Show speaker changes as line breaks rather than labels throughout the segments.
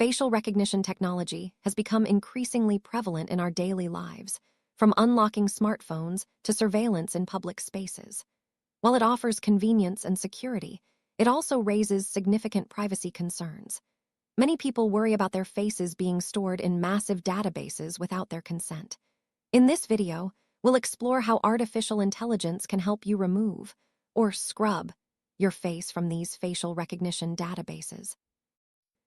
Facial recognition technology has become increasingly prevalent in our daily lives, from unlocking smartphones to surveillance in public spaces. While it offers convenience and security, it also raises significant privacy concerns. Many people worry about their faces being stored in massive databases without their consent. In this video, we'll explore how artificial intelligence can help you remove, or scrub, your face from these facial recognition databases.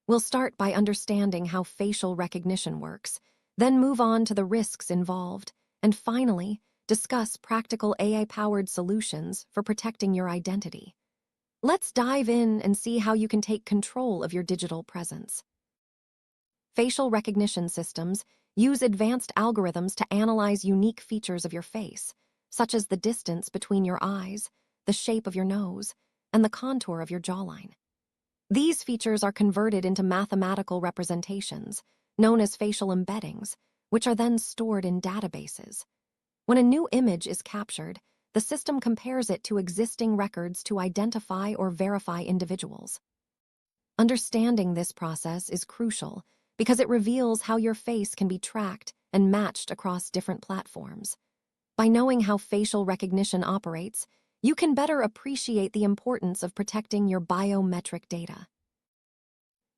We'll start by understanding how facial recognition works, then move on to the risks involved, and finally, discuss practical AI-powered solutions for protecting your identity. Let's dive in and see how you can take control of your digital presence. Facial recognition systems use advanced algorithms to analyze unique features of your face, such as the distance between your eyes, the shape of your nose, and the contour of your jawline. These features are converted into mathematical representations, known as facial embeddings, which are then stored in databases. When a new image is captured, the system compares it to existing records to identify or verify individuals. Understanding this process is crucial because it reveals how your face can be tracked and matched across different platforms. By knowing how facial recognition operates, you can better appreciate the importance of protecting your biometric data.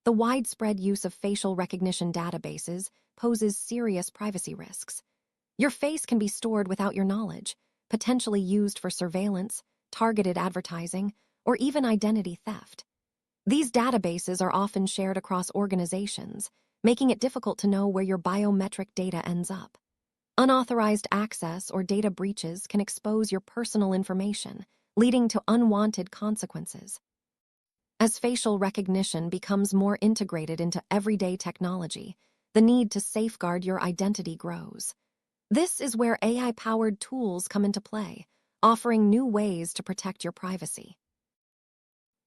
The widespread use of facial recognition databases poses serious privacy risks. Your face can be stored without your knowledge, potentially used for surveillance, targeted advertising, or even identity theft. These databases are often shared across organizations, making it difficult to know where your biometric data ends up. Unauthorized access or data breaches can expose your personal information, leading to unwanted consequences. As facial recognition becomes more integrated into everyday technology, the need to safeguard your identity grows. This is where AI-powered tools come into play, offering new ways to protect your privacy.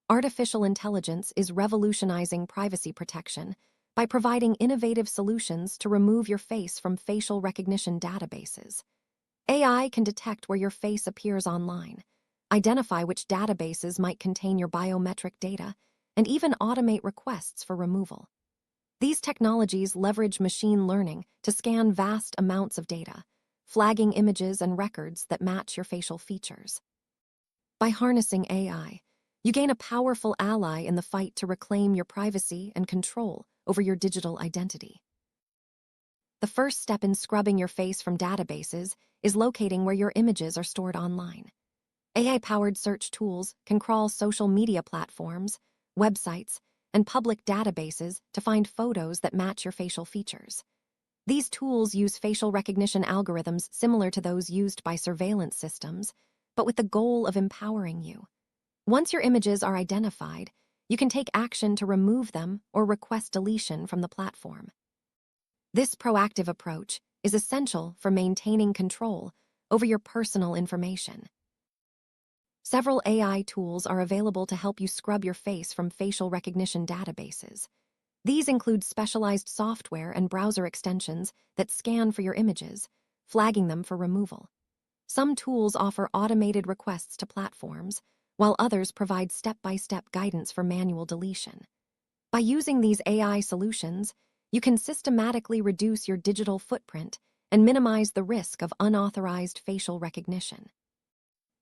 Artificial intelligence is revolutionizing privacy protection by providing innovative solutions to remove your face from facial recognition databases. AI can detect where your face appears online, identify which databases might contain your biometric data, and even automate requests for removal. These technologies leverage machine learning to scan vast amounts of data, flagging images and records that match your facial features. By harnessing AI, you gain a powerful ally in the fight to reclaim your privacy and control over your digital identity. The first step in scrubbing your face from databases is locating where your images are stored online. AI-powered search tools can crawl social media platforms, websites, and public databases to find photos that match your facial features. These tools use facial recognition algorithms similar to those used by surveillance systems, but with the goal of empowering you. Once your images are identified, you can take action to remove them or request deletion from the platform. This proactive approach is essential for maintaining control over your personal information. Several AI tools are available to help you scrub your face from facial recognition databases. These include specialized software and browser extensions that scan for your images, flagging them for removal. Some tools offer automated requests to platforms, while others provide step-by-step guidance for manual deletion. By using these AI solutions, you can systematically reduce your digital footprint and minimize the risk of unauthorized facial recognition.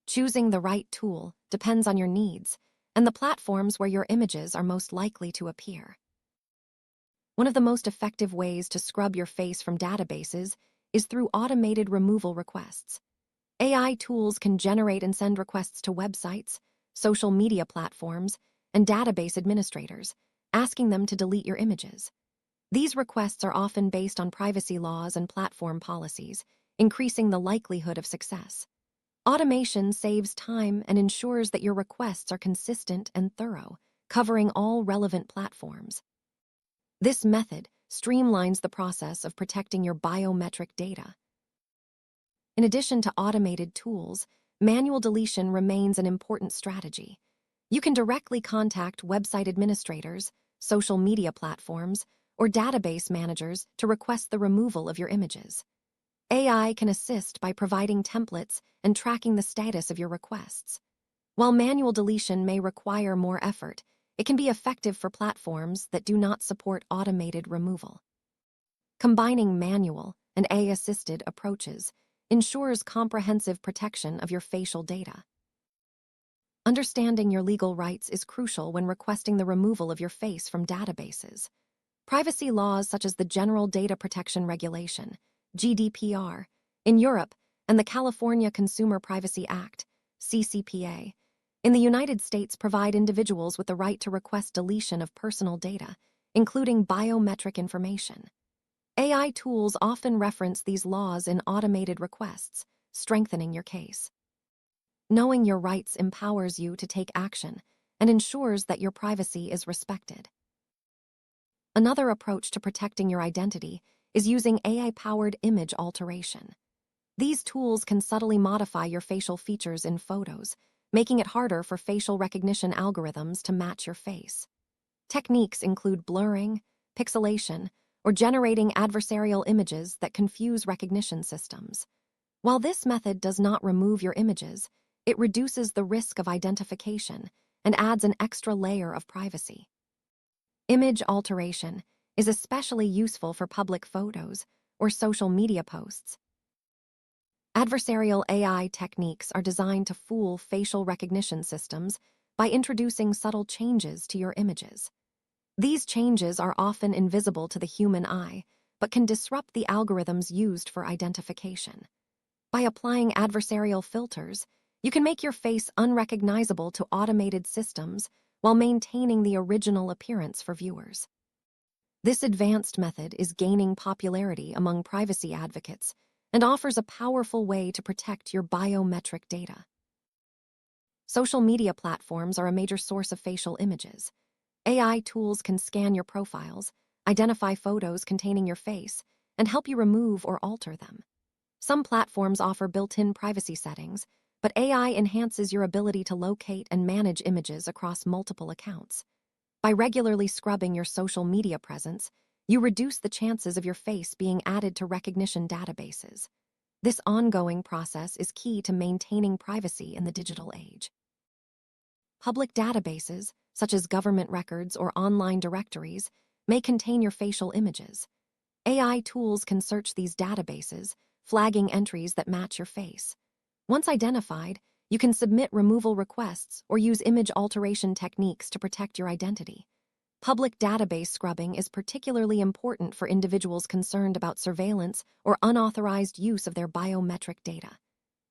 Choosing the right tool depends on your needs and the platforms where your images are most likely to appear. One of the most effective ways to scrub your face from databases is through automated removal requests. AI tools can generate and send requests to websites, social media platforms, and database administrators, asking them to delete your images. These requests are often based on privacy laws and platform policies, increasing the likelihood of success. Automation saves time and ensures that your requests are consistent and thorough, covering all relevant platforms. This method streamlines the process of protecting your biometric data. In addition to automated tools, manual deletion remains an important strategy. You can directly contact website administrators, social media platforms, or database managers to request the removal of your images. AI can assist by providing templates and tracking the status of your requests. While manual deletion may require more effort, it can be effective for platforms that do not support automated removal. Combining manual and AI-assisted approaches ensures comprehensive protection of your facial data. Understanding your legal rights is crucial when requesting the removal of your face from databases. Privacy laws such as the General Data Protection Regulation, GDPR, in Europe, and the California Consumer Privacy Act, CCPA, in the United States provide individuals with the right to request deletion of personal data, including biometric information. AI tools often reference these laws in automated requests, strengthening your case. Knowing your rights empowers you to take action and ensures that your privacy is respected. Another approach to protecting your identity is using AI-powered image alteration. These tools can subtly modify your facial features in photos, making it harder for facial recognition algorithms to match your face. Techniques include blurring, pixelation, or generating adversarial images that confuse recognition systems. While this method does not remove your images, it reduces the risk of identification and adds an extra layer of privacy. Image alteration is especially useful for public photos or social media posts. Adversarial AI techniques are designed to fool facial recognition systems by introducing subtle changes to your images. These changes are often invisible to the human eye, but can disrupt the algorithms used for identification. By applying adversarial filters, you can make your face unrecognizable to automated systems while maintaining the original appearance for viewers. This advanced method is gaining popularity among privacy advocates and offers a powerful way to protect your biometric data. Social media platforms are a major source of facial images. AI tools can scan your profiles, identify photos containing your face, and help you remove or alter them. Some platforms offer built-in privacy settings, but AI enhances your ability to locate and manage images across multiple accounts. By regularly scrubbing your social media presence, you reduce the chances of your face being added to recognition databases. This ongoing process is key to maintaining privacy in the digital age. Public databases, such as government records or online directories, may contain your facial images. AI tools can search these databases, flagging entries that match your face. Once identified, you can submit removal requests or use image alteration techniques to protect your identity. Public database scrubbing is particularly important for individuals concerned about surveillance or unauthorized use of their biometric data.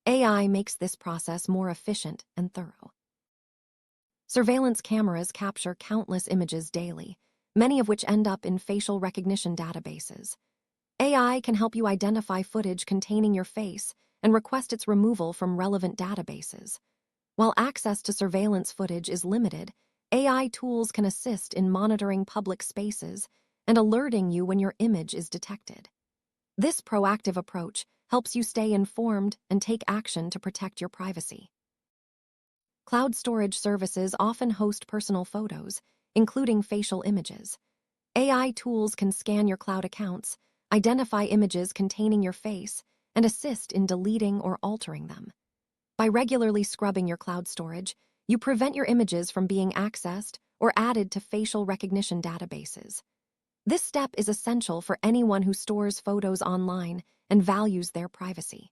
AI makes this process more efficient and thorough. Surveillance cameras capture countless images daily, many of which end up in facial recognition databases. AI can help you identify footage containing your face and request its removal from relevant databases. While access to surveillance footage is limited, AI tools can assist in monitoring public spaces and alerting you when your image is detected. This proactive approach helps you stay informed and take action to protect your privacy. Cloud storage services often host personal photos, including facial images. AI tools can scan your cloud accounts, identify images containing your face, and assist in deleting or altering them. By regularly scrubbing your cloud storage, you prevent your images from being accessed or added to facial recognition databases. This step is essential for anyone who stores photos online and values their privacy.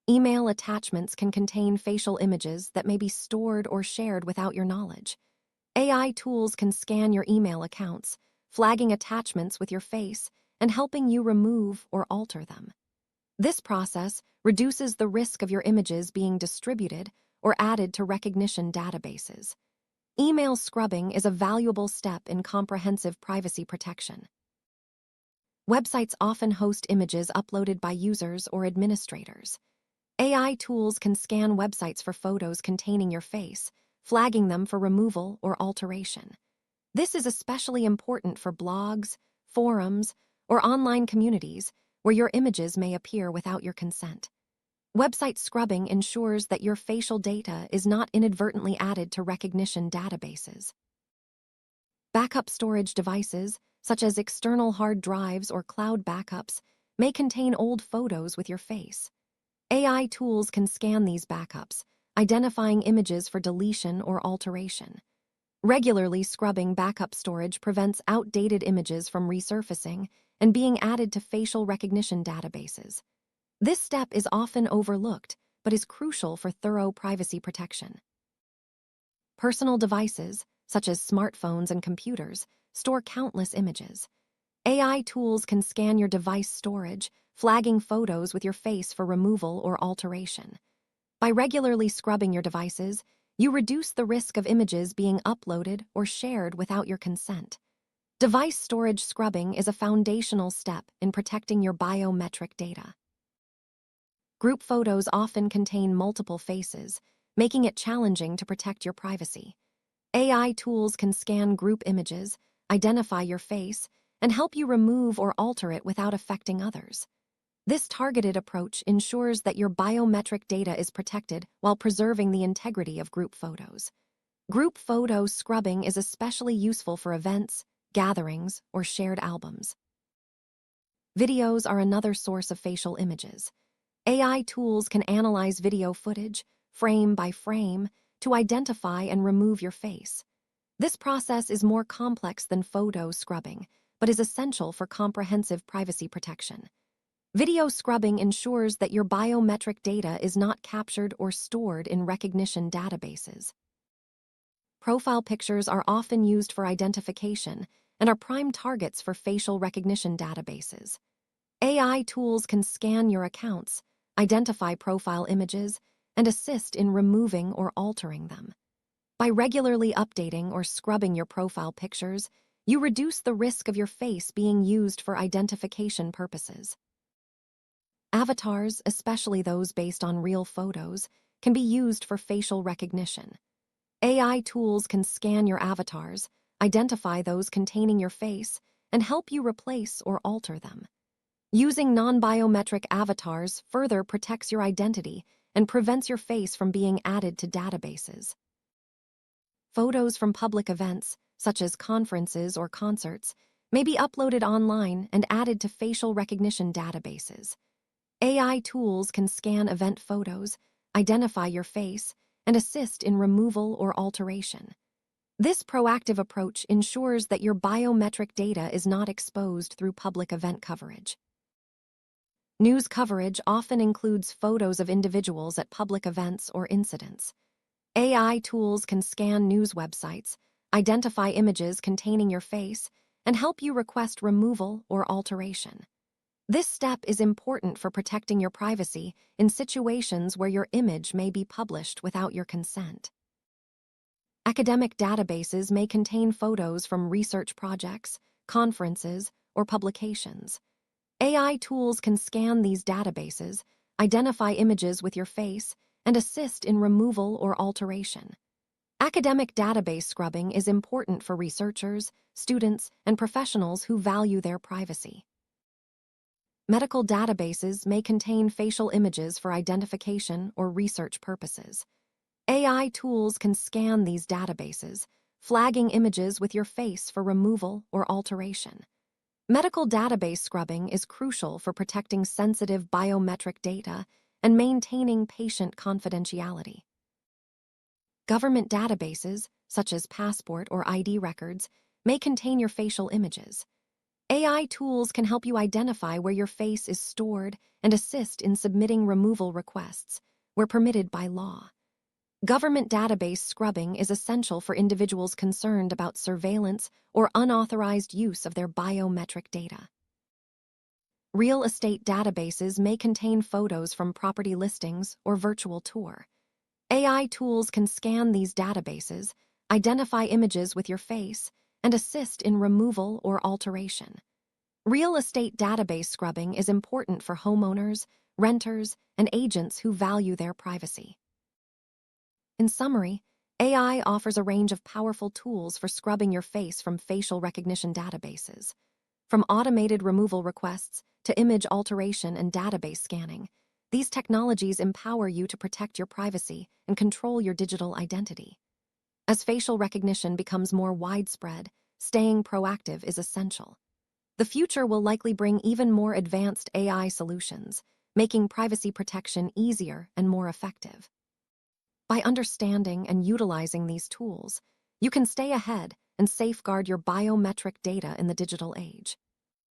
Email attachments can contain facial images that may be stored or shared without your knowledge. AI tools can scan your email accounts, flagging attachments with your face and helping you remove or alter them. This process reduces the risk of your images being distributed or added to recognition databases. Email scrubbing is a valuable step in comprehensive privacy protection. Websites often host images uploaded by users or administrators. AI tools can scan websites for photos containing your face, flagging them for removal or alteration. This is especially important for blogs, forums, or online communities where your images may appear without your consent. Website scrubbing ensures that your facial data is not inadvertently added to recognition databases. Backup storage devices, such as external hard drives or cloud backups, may contain old photos with your face. AI tools can scan these backups, identifying images for deletion or alteration. Regularly scrubbing backup storage prevents outdated images from resurfacing and being added to facial recognition databases. This step is often overlooked, but is crucial for thorough privacy protection. Personal devices, such as smartphones and computers, store countless images. AI tools can scan your device storage, flagging photos with your face for removal or alteration. By regularly scrubbing your devices, you reduce the risk of images being uploaded or shared without your consent. Device storage scrubbing is a foundational step in protecting your biometric data. Group photos often contain multiple faces, making it challenging to protect your privacy. AI tools can scan group images, identify your face, and help you remove or alter it without affecting others. This targeted approach ensures that your biometric data is protected while preserving the integrity of group photos. Group photo scrubbing is especially useful for events, gatherings, or shared albums. Videos are another source of facial images. AI tools can analyze video footage, frame by frame, to identify and remove your face. This process is more complex than photo scrubbing, but is essential for comprehensive privacy protection. Video scrubbing ensures that your biometric data is not captured or stored in recognition databases. Profile pictures are often used for identification and are prime targets for facial recognition databases. AI tools can scan your accounts, identify profile images, and assist in removing or altering them. By regularly updating or scrubbing your profile pictures, you reduce the risk of your face being used for identification purposes. Avatars, especially those based on real photos, can be used for facial recognition. AI tools can scan your avatars, identify those containing your face, and help you replace or alter them. Using non-biometric avatars further protects your identity and prevents your face from being added to databases. Photos from public events, such as conferences or concerts, may be uploaded online and added to facial recognition databases. AI tools can scan event photos, identify your face, and assist in removal or alteration. This proactive approach ensures that your biometric data is not exposed through public event coverage. News coverage often includes photos of individuals at public events or incidents. AI tools can scan news websites, identify images containing your face, and help you request removal or alteration. This step is important for protecting your privacy in situations where your image may be published without your consent. Academic databases may contain photos from research projects, conferences, or publications. AI tools can scan these databases, identify images with your face, and assist in removal or alteration. Academic database scrubbing is important for researchers, students, and professionals who value their privacy. Medical databases may contain facial images for identification or research purposes. AI tools can scan these databases, flagging images with your face for removal or alteration. Medical database scrubbing is crucial for protecting sensitive biometric data and maintaining patient confidentiality. Government databases, such as passport or ID records, may contain your facial images. AI tools can help you identify where your face is stored and assist in submitting removal requests, where permitted by law. Government database scrubbing is essential for individuals concerned about surveillance or unauthorized use of their biometric data. Real estate databases may contain photos from property listings or virtual tour. AI tools can scan these databases, identify images with your face, and assist in removal or alteration. Real estate database scrubbing is important for homeowners, renters, and agents who value their privacy. In summary, AI offers a range of powerful tools for scrubbing your face from facial recognition databases. From automated removal requests to image alteration and database scanning, these technologies empower you to protect your privacy and control your digital identity. As facial recognition becomes more widespread, staying proactive is essential. The future will likely bring even more advanced AI solutions, making privacy protection easier and more effective. By understanding and utilizing these tools, You can stay ahead and safeguard your biometric data in the digital age.